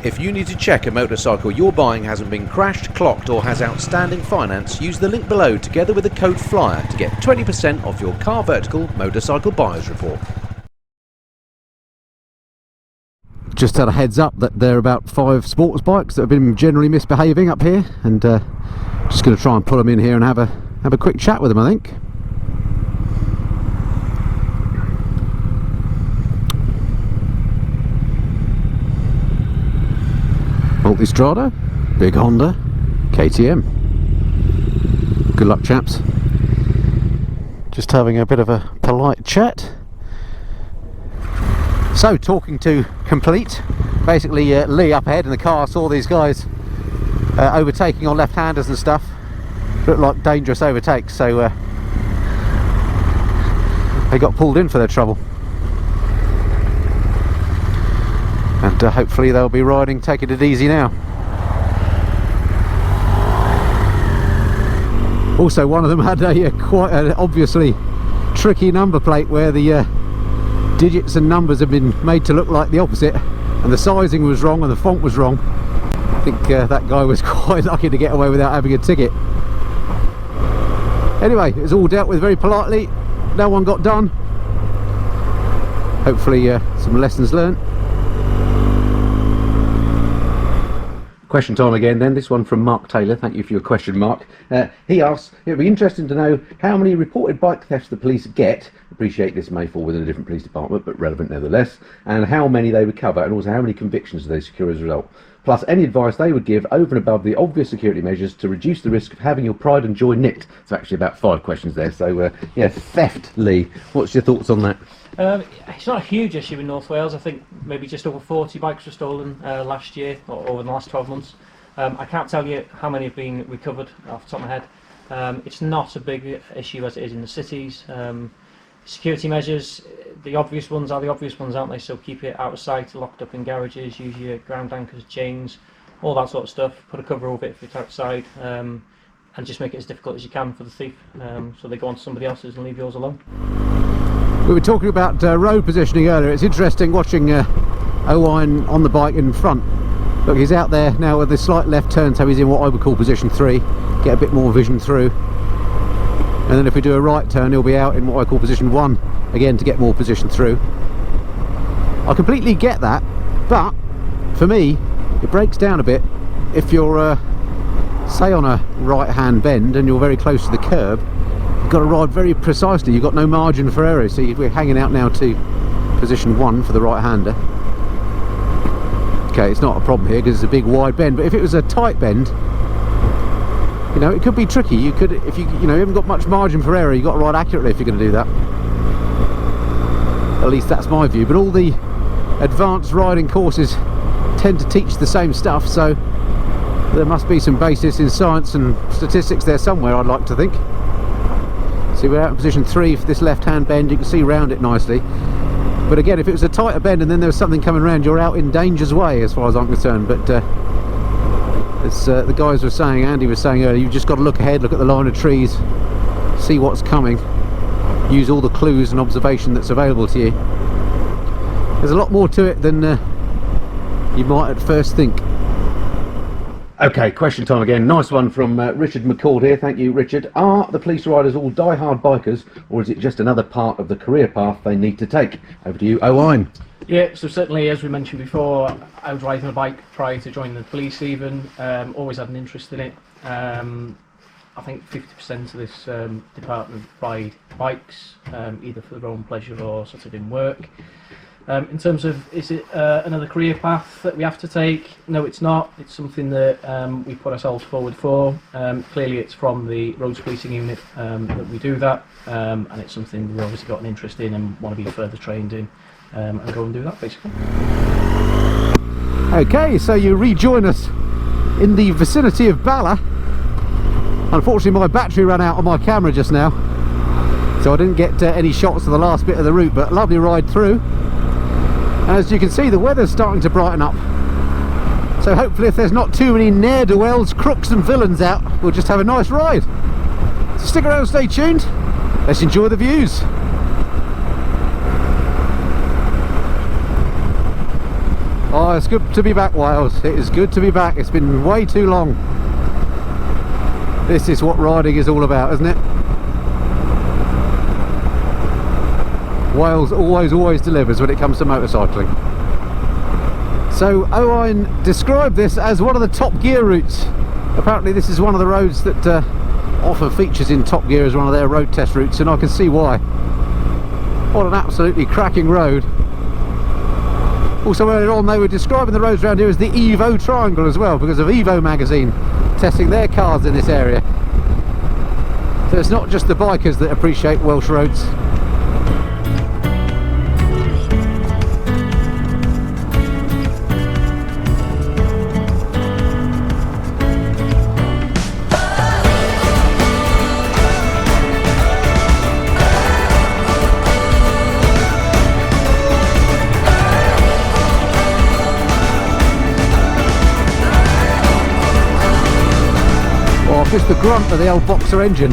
If you need to check a motorcycle you're buying hasn't been crashed, clocked or has outstanding finance, use the link below together with the code FLYER to get 20% off your Car Vertical Motorcycle Buyers Report. Just had a heads up that there are about 5 sports bikes that have been generally misbehaving up here, and just going to try and pull them in here and have a quick chat with them, I think. Multistrada, big Honda, KTM. Good luck, chaps. Just having a bit of a polite chat. So, talking to complete. Basically, Lee up ahead in the car saw these guys overtaking on left-handers and stuff. Looked like dangerous overtakes, so they got pulled in for their trouble. And hopefully they'll be riding, taking it easy now. Also, one of them had a quite an obviously tricky number plate where the digits and numbers have been made to look like the opposite, and the sizing was wrong and the font was wrong. I think that guy was quite lucky to get away without having a ticket. Anyway, it was all dealt with very politely. No one got done. Hopefully some lessons learned. Question time again then, this one from Mark Taylor. Thank you for your question, Mark. He asks, it would be interesting to know how many reported bike thefts the police get. Appreciate this may fall within a different police department, but relevant nevertheless. And how many they recover, and also how many convictions do they secure as a result. Plus any advice they would give over and above the obvious security measures to reduce the risk of having your pride and joy nicked. It's actually about 5 questions there. So yeah, theft, Lee. What's your thoughts on that? It's not a huge issue in North Wales. I think maybe just over 40 bikes were stolen last year, or over the last 12 months. I can't tell you how many have been recovered off the top of my head. It's not a big issue as it is in the cities. Security measures, the obvious ones are the obvious ones, aren't they? So keep it out of sight, locked up in garages, use your ground anchors, chains, all that sort of stuff. Put a cover over it if it's outside, and just make it as difficult as you can for the thief, so they go on to somebody else's and leave yours alone. We were talking about road positioning earlier. It's interesting watching Owain on the bike in front. Look, he's out there now with a slight left turn, so he's in what I would call position 3. Get a bit more vision through. And then if we do a right turn, he'll be out in what I call position 1, again to get more position through. I completely get that, but for me, it breaks down a bit if you're, say, on a right-hand bend and you're very close to the curb. You've got to ride very precisely. You've got no margin for error. So we're hanging out now to position 1 for the right-hander. Okay, it's not a problem here because it's a big wide bend, but if it was a tight bend, you know, it could be tricky. You could, if you haven't got much margin for error, you've got to ride accurately if you're going to do that. At least that's my view. But all the advanced riding courses tend to teach the same stuff, so there must be some basis in science and statistics there somewhere, I'd like to think. See, we're out in position 3 for this left-hand bend. You can see round it nicely. But again, if it was a tighter bend and then there was something coming around, you're out in danger's way as far as I'm concerned. But as the guys were saying, Andy was saying earlier, you've just got to look ahead, look at the line of trees, see what's coming, use all the clues and observation that's available to you. There's a lot more to it than you might at first think. Okay, question time again. Nice one from Richard McCord here. Thank you, Richard. Are the police riders all die-hard bikers, or is it just another part of the career path they need to take? Over to you, Owain. Yeah, so certainly, as we mentioned before, I was riding a bike prior to joining the police even. Always had an interest in it. I think 50% of this department ride bikes, either for their own pleasure or sort of in work. In terms of, is it another career path that we have to take? No, it's not. It's something that we put ourselves forward for. Clearly it's from the roads policing unit that we do that, and it's something we've obviously got an interest in and want to be further trained in, and go and do that basically. Okay, so you rejoin us in the vicinity of Bala. Unfortunately my battery ran out on my camera just now, so I didn't get any shots of the last bit of the route, but lovely ride through. And as you can see, the weather's starting to brighten up, so hopefully if there's not too many ne'er-do-wells, crooks and villains out, we'll just have a nice ride. So stick around, stay tuned, let's enjoy the views. Oh, it's good to be back, Wales. It is good to be back. It's been way too long. This is what riding is all about, isn't it? Wales always delivers when it comes to motorcycling. So Owain described this as one of the Top Gear routes. Apparently this is one of the roads that often features in Top Gear as one of their road test routes, and I can see why. What an absolutely cracking road. Also earlier on they were describing the roads around here as the Evo Triangle as well, because of Evo magazine testing their cars in this area. So it's not just the bikers that appreciate Welsh roads. Just the grunt of the old Boxer engine.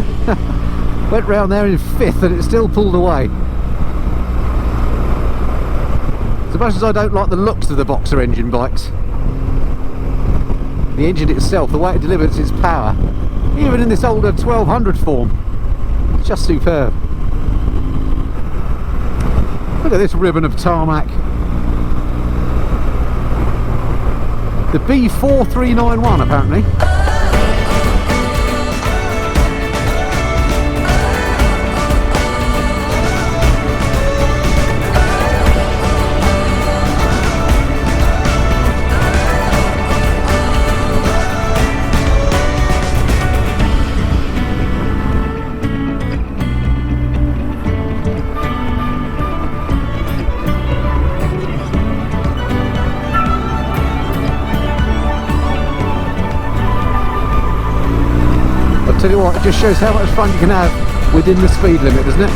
Went round there in 5th and it still pulled away. As much as I don't like the looks of the Boxer engine bikes, the engine itself, the way it delivers its power, even in this older 1200 form, it's just superb. Look at this ribbon of tarmac. The B4391 apparently. Tell you what, it just shows how much fun you can have within the speed limit, doesn't it?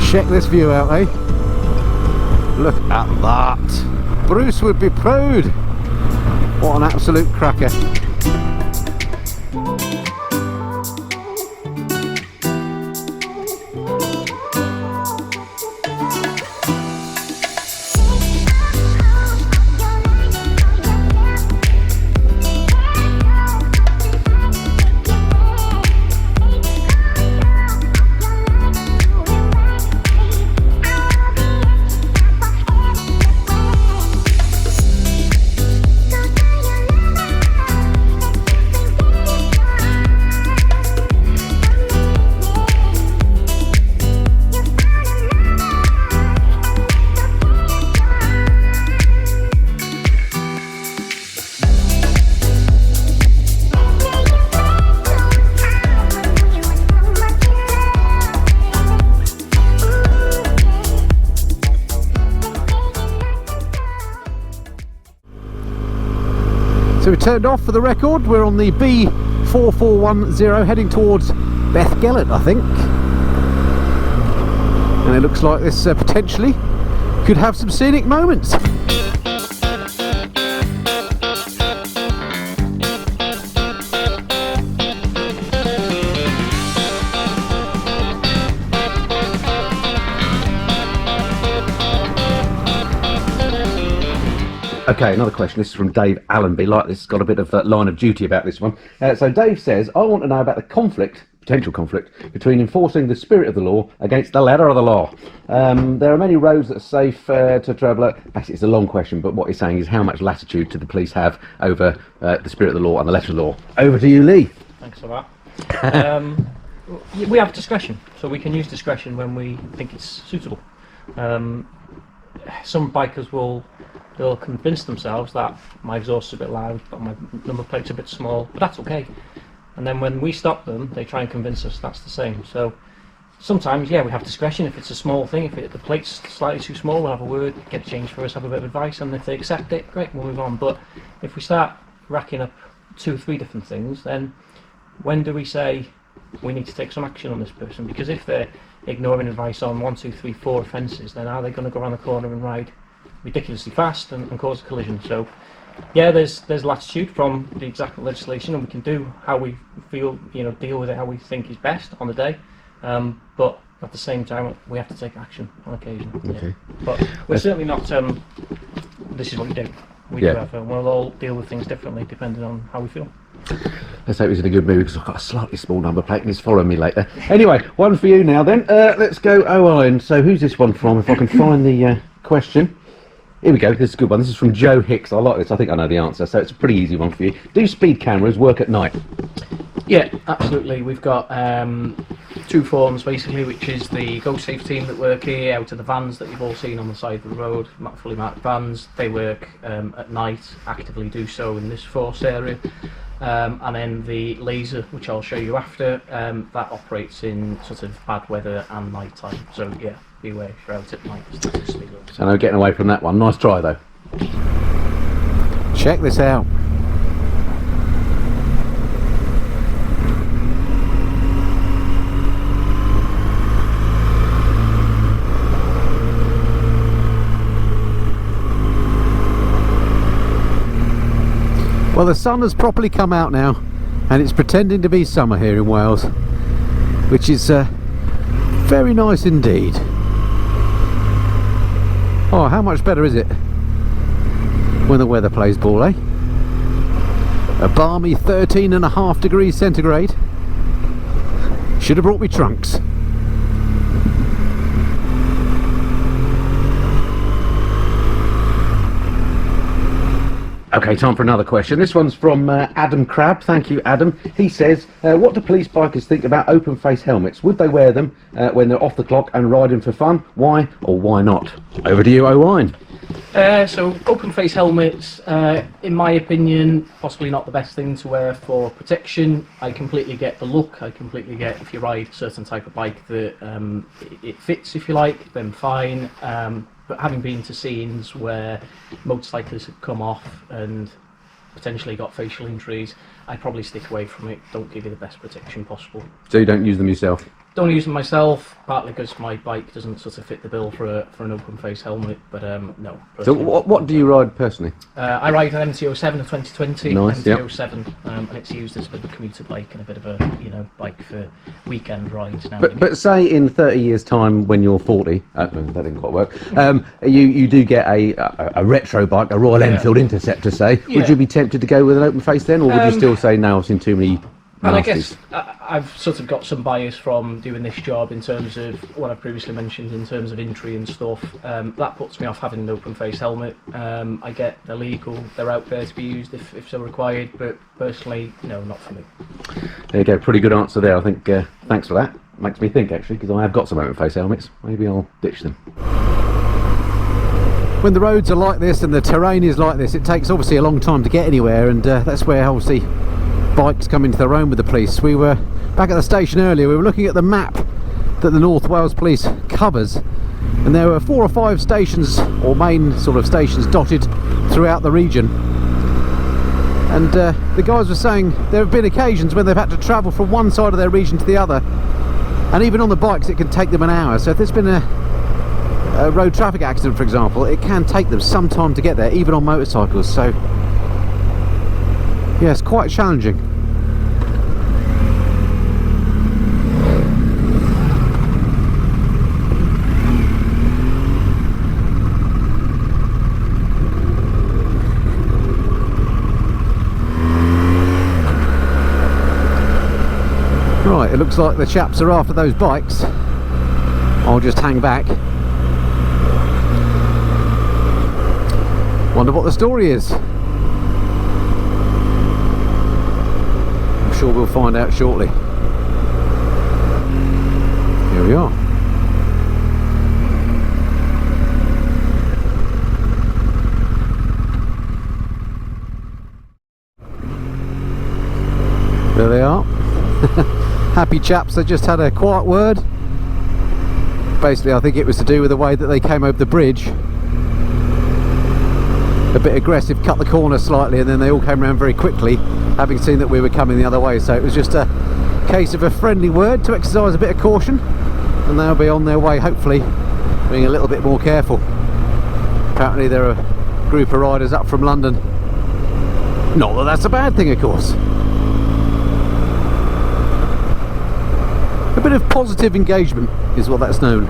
Check this view out, eh? Look at that. Bruce would be proud. What an absolute cracker. So we turned off for the record. We're on the B4410 heading towards Bethgelert, I think. And it looks like this potentially could have some scenic moments. Okay, another question. This is from Dave Allenby. Like this, got a bit of line of duty about this one. So Dave says, I want to know about the conflict, potential conflict, between enforcing the spirit of the law against the letter of the law. There are many roads that are safe to travel. Actually, it's a long question, but what he's saying is how much latitude do the police have over the spirit of the law and the letter of the law? Over to you, Lee. Thanks for that. We have discretion, so we can use discretion when we think it's suitable. Some bikers they'll convince themselves that my exhaust is a bit loud, but my number plate's a bit small, but that's okay. And then when we stop them, they try and convince us that's the same. So sometimes, yeah, we have discretion. If it's a small thing, if the plate's slightly too small, we'll have a word, get it changed for us, have a bit of advice, and if they accept it, great, we'll move on. But if we start racking up 2 or 3 different things, then when do we say we need to take some action on this person, because if they're ignoring advice on 1, 2, 3, 4 offences, then are they going to go around the corner and ride ridiculously fast and cause a collision? So yeah, there's latitude from the exact legislation, and we can do how we feel, deal with it how we think is best on the day, but at the same time we have to take action on occasion. Okay. But we're certainly not this is what you do. We do have we'll all deal with things differently depending on how we feel. Let's hope he's in a good mood, because I've got a slightly small number plate and he's following me later. Anyway, one for you now then. Let's go Owen. So who's this one from, if I can find the question? Here we go, this is a good one. This is from Joe Hicks. I like this, I think I know the answer, so it's a pretty easy one for you. Do speed cameras work at night? Yeah, absolutely. We've got 2 forms basically, which is the Go Safe team that work here out of the vans that you've all seen on the side of the road, fully marked vans. They work at night, actively do so in this force area. And then the laser, which I'll show you after, that operates in sort of bad weather and night time. So yeah, beware if you're out at night. So no getting away from that one. Nice try though. Check this out. Well, the sun has properly come out now, and it's pretending to be summer here in Wales, which is very nice indeed. Oh, how much better is it when the weather plays ball, eh? A balmy 13.5 degrees centigrade. Should have brought me trunks. Okay, time for another question. This one's from Adam Crabb. Thank you, Adam. He says, what do police bikers think about open face helmets? Would they wear them when they're off the clock and riding for fun? Why or why not? Over to you, Owen. So open face helmets, in my opinion, possibly not the best thing to wear for protection. I completely get the look. I completely get if you ride a certain type of bike that it fits, if you like, then fine. But having been to scenes where motorcyclists have come off and potentially got facial injuries, I'd probably stick away from it. Don't give you the best protection possible. So you don't use them yourself? Don't use them myself, partly because my bike doesn't sort of fit the bill for an open face helmet, but no. So what do you ride personally? I ride an MT-07, a 2020 Nice, MT-07, and it's used as a bit of a commuter bike and a bit of a bike for weekend rides now. But say in 30 years' time, when you're 40, that didn't quite work. You do get a retro bike, a Royal Enfield Interceptor, say. Yeah. Would you be tempted to go with an open face then, or would you still say no? I've seen too many. And I guess I've sort of got some bias from doing this job in terms of what I previously mentioned in terms of injury and stuff. That puts me off having an open face helmet. I get they're legal, they're out there to be used if so required, but personally, no, not for me. There you go, pretty good answer there. I think thanks for that. Makes me think actually, because I have got some open face helmets. Maybe I'll ditch them. When the roads are like this and the terrain is like this, it takes obviously a long time to get anywhere, and that's where obviously bikes come into their own with the police. We were back at the station earlier, we were looking at the map that the North Wales Police covers, and there were 4 or 5 stations, or main sort of stations, dotted throughout the region. And the guys were saying there have been occasions when they've had to travel from one side of their region to the other, and even on the bikes it can take them an hour. So if there's been a road traffic accident, for example, it can take them some time to get there, even on motorcycles. So yeah, it's quite challenging. Right, it looks like the chaps are after those bikes. I'll just hang back. Wonder what the story is. I'm sure we'll find out shortly. Here we are. There they are. Happy chaps, they just had a quiet word. Basically, I think it was to do with the way that they came over the bridge. a bit aggressive, cut the corner slightly, and then they all came around very quickly, having seen that we were coming the other way. So it was just a case of a friendly word to exercise a bit of caution, and they'll be on their way, hopefully being a little bit more careful. Apparently they're a group of riders up from London. Not that that's a bad thing, of course. A bit of positive engagement is what that's known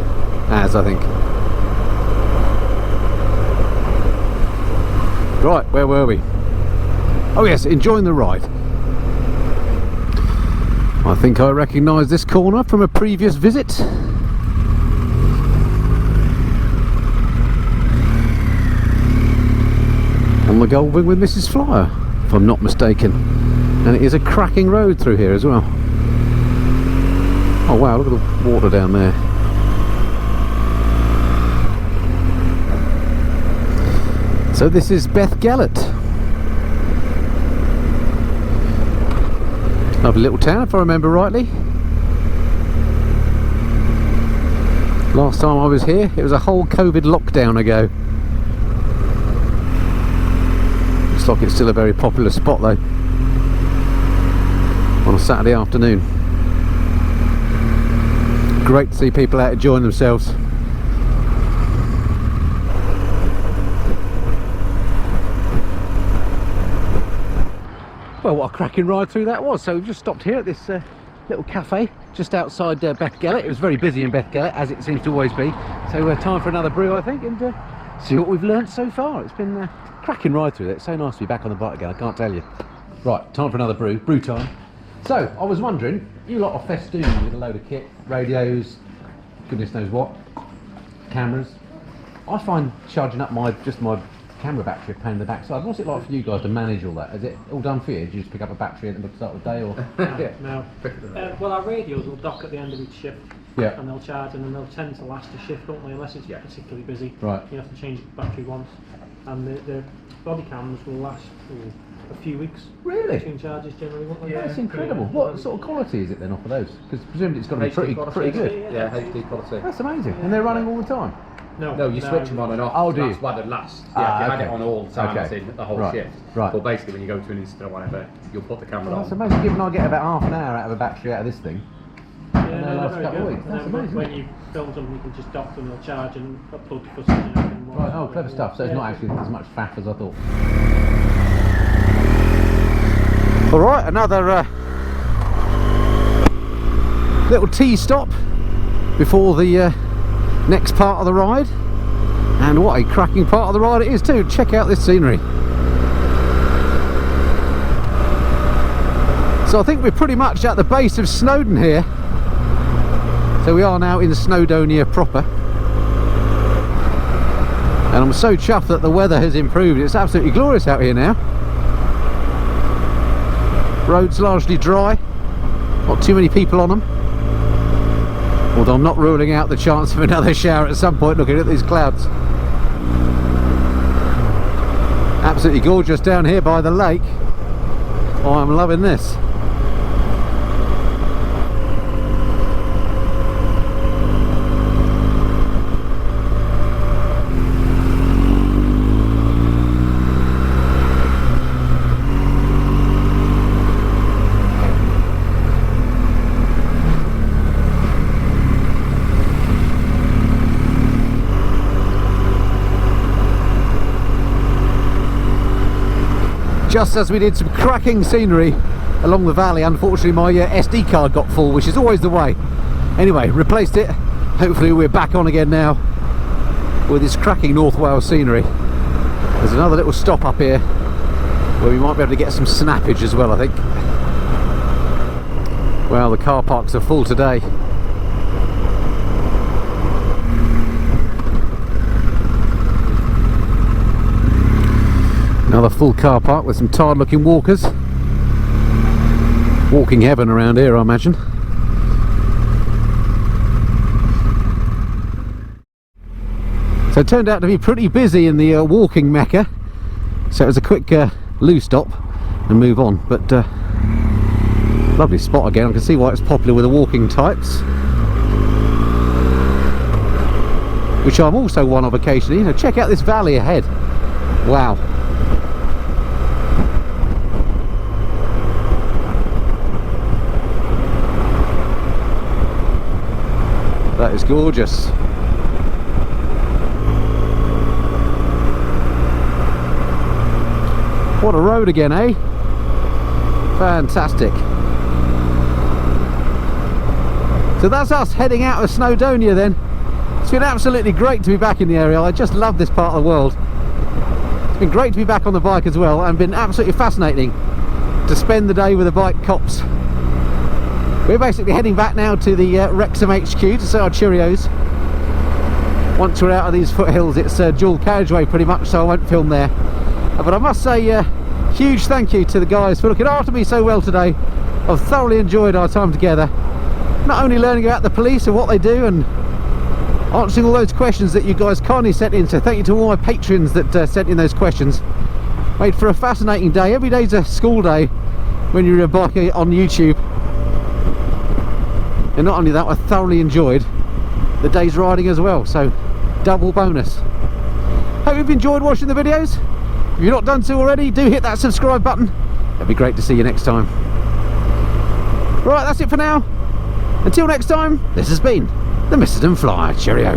as, I think. Right, where were we? Oh yes, enjoying the ride. I think I recognise this corner from a previous visit. On the Goldwing with Mrs. Flyer, if I'm not mistaken. And it is a cracking road through here as well. Oh wow, look at the water down there. So this is Beth Gallet. Lovely little town, if I remember rightly. Last time I was here, it was a whole COVID lockdown ago. Looks like it's still a very popular spot though, on a Saturday afternoon. Great to see people out enjoying themselves. Well, what a cracking ride through that was. So we've just stopped here at this little cafe just outside Beth Gallet. It was very busy in Beth Gallet, as it seems to always be. So time for another brew, I think, and see what we've learnt so far. It's been a cracking ride through it. It's so nice to be back on the bike again, I can't tell you. Right, time for another brew time. So I was wondering, you lot are festooned with a load of kit, radios, goodness knows what, cameras. I find charging up my camera battery a pain in the backside. What's it like for you guys to manage all that? Is it all done for you? Do you just pick up a battery at the start of the day, or? No. Well, our radios will dock at the end of each shift. Yeah. And they'll charge, and then they'll tend to last a shift, don't they? Unless it's particularly busy. Right. You have to change the battery once, and the body cams will last a few weeks. Really? Between charges generally, won't they? That's incredible. What sort of quality is it then off of those? Because presumably it's got to be pretty good. Yeah, HD quality. That's amazing. And they're running all the time. No, you switch them on and off. Oh, do you? That's why they last. Yeah, you had it on all the time, in the whole shift. Right. But basically, when you go to an instant or whatever, you'll put the camera on. That's amazing. Given I get about half an hour out of a battery out of this thing. Yeah, no, last couple of weeks. That's amazing. When you film something, you can just dock them, they'll charge and upload the footage and everything. Right. Oh, clever stuff. So it's not actually as much faff as I thought. All right, another little tea stop before the next part of the ride, and what a cracking part of the ride it is too. Check out this scenery. So I think we're pretty much at the base of Snowdon here, so we are now in Snowdonia proper, and I'm so chuffed that the weather has improved. It's absolutely glorious out here now. Roads largely dry, not too many people on them. Although I'm not ruling out the chance of another shower at some point looking at these clouds. Absolutely gorgeous down here by the lake. Oh, I'm loving this. Just as we did some cracking scenery along the valley, unfortunately my SD card got full, which is always the way. Anyway, replaced it. Hopefully we're back on again now with this cracking North Wales scenery. There's another little stop up here where we might be able to get some snappage as well, I think. Well, the car parks are full today. Another full car park with some tired looking walkers. Walking heaven around here, I imagine. So it turned out to be pretty busy in the walking mecca, so it was a quick loo stop and move on. But lovely spot again. I can see why it's popular with the walking types, which I'm also one of occasionally. You know, check out this valley ahead. Wow. That is gorgeous. What a road again, eh? Fantastic. So that's us heading out of Snowdonia then. It's been absolutely great to be back in the area. I just love this part of the world. It's been great to be back on the bike as well, and been absolutely fascinating to spend the day with the bike cops. We're basically heading back now to the Wrexham HQ to say our cheerios. Once we're out of these foothills, it's dual carriageway pretty much, so I won't film there. But I must say, huge thank you to the guys for looking after me so well today. I've thoroughly enjoyed our time together. Not only learning about the police and what they do, and answering all those questions that you guys kindly sent in, so thank you to all my patrons that sent in those questions. Made for a fascinating day. Every day's a school day when you're a biker on YouTube. And not only that, I thoroughly enjoyed the day's riding as well, so double bonus. Hope you've enjoyed watching the videos. If you've not done so already, do hit that subscribe button. It'd be great to see you next time. Right, that's it for now. Until next time, this has been the Mr. Fly. Cheerio.